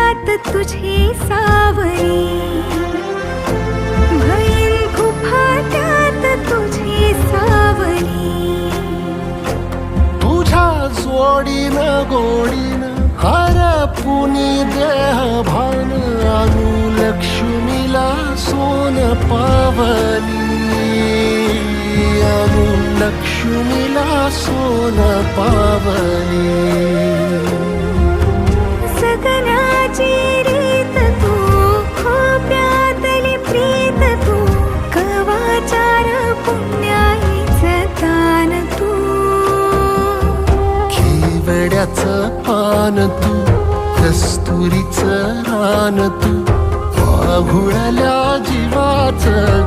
खोप्यात तुझी सावरी, भैन गुफाट्यात तुझी सावरी. तुझ्या जोडीनं गोडीनं हरपुनी देह भान, आणू लक्ष्मीला सोन पावली, आणू लक्ष्मीला सोन पावली. सगनाची रीत तू, खोप्यातली प्रीत तू, कवाचार पुण्याईचं दान तू. केवड्याचं पान तू, कस्तुरीचं रान तू, आघुळल्या जीवाचं